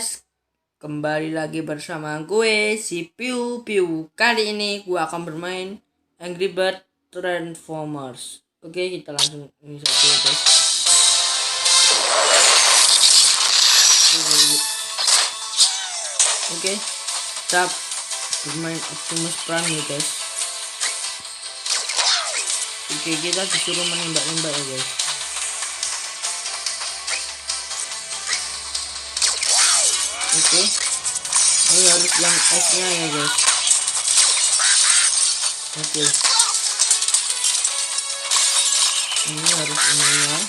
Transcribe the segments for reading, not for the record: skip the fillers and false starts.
guys, kembali lagi bersama gue si Piw Piw. Kali ini gue akan bermain Angry Bird Transformers. Oke, kita langsung ini satu ya guys. Oke, kita bermain Optimousprime ya guys. Oke, kita disuruh menembak-nembak ya guys. Oke, ini harus yang S-nya ya guys. Oke, ini harus ininya,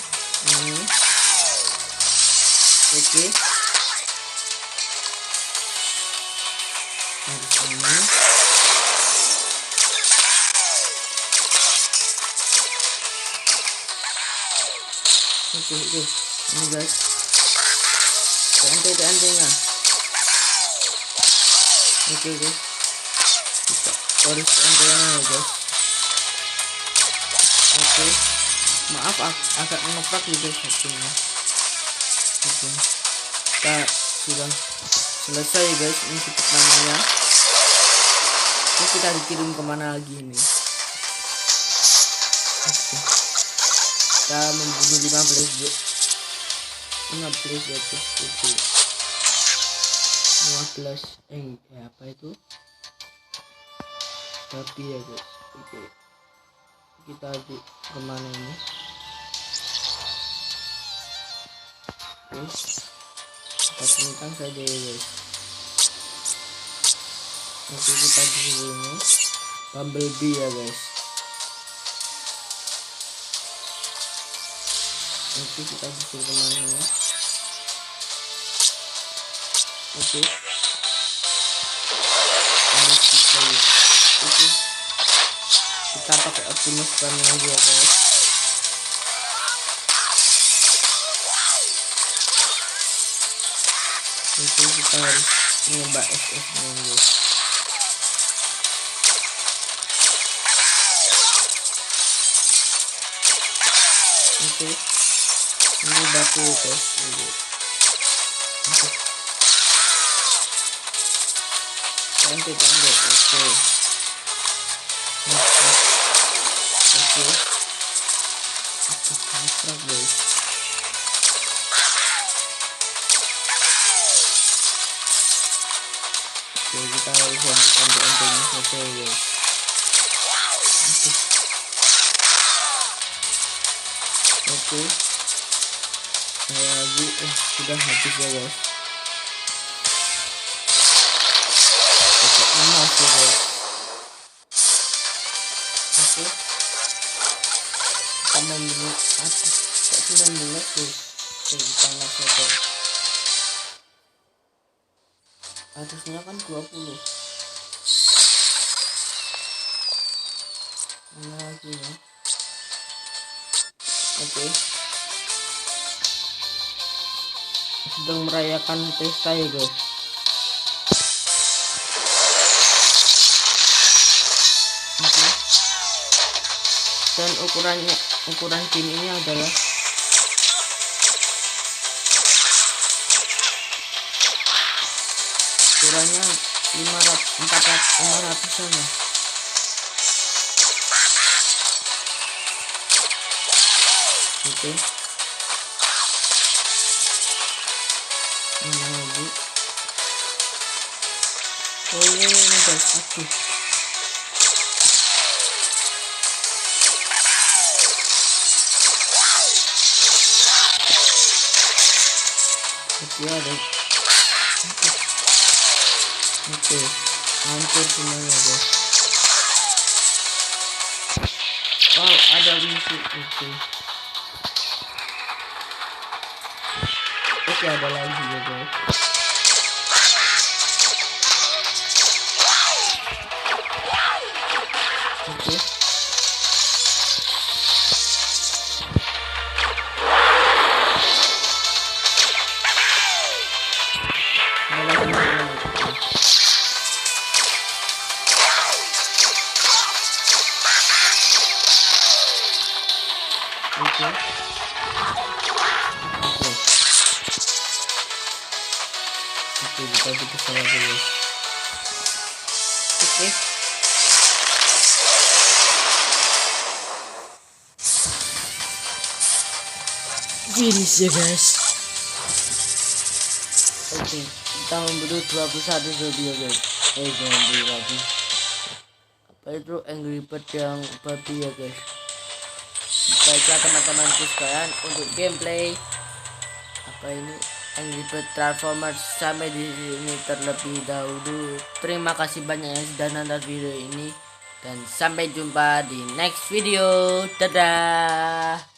ini. Oke, harus ini. Oke, ini guys, TNT-nya. Oke guys, kita harus TNT-nya ya guys. Oke, maaf agak menoprak gitu satunya. Oke, kita sudah selesai ya guys, ini titik namanya. Terus kita dikirim kemana lagi ini? Oke, kita membunuh 15 itu 15 apa itu babi ya guys. Oke, kita di kemana ini? Oke, kita temukan saja ya guys. Oke, kita di sini Bumblebee ya guys. Oke, kita disuruh kemana ini? Oke, harus kita itu kita pakai Optimousprime lagi ya guys. Oke, kita harus menembak SS nya guys. Oke, ini batu guys. Oke, cantik. Oke, kontrak guys. Oke, kita harus lanjutkan TNT-nya saja guys. Oke, lagi sudah habis ya guys. Emas ya guys. Oke, kita membunuh 19 tuh. Kita langsung harusnya kan 20. Mana lagi ya? Oke, sedang merayakan pesta ya guys. Oke, dan ukuran pin ini adalah ukurannya 500-an ya. Oke, mana lagi? Oh ini guys, aduh. Oke, ada. Oke, hancur semuanya guys. Wow, ada misi. Oke, ada lagi ya guys. Oke, bawah dulu. Oke. Finish ya guys. Oke, kita memburu 21 video guys. Jangan beli lagi. Apa itu Angry Bird yang babi ya guys. Baiklah teman-temanku sekalian, untuk gameplay apa ini Angry Bird Transformers sampai di sini terlebih dahulu. Terima kasih banyak yang sudah nonton video ini dan sampai jumpa di next video. Dadah.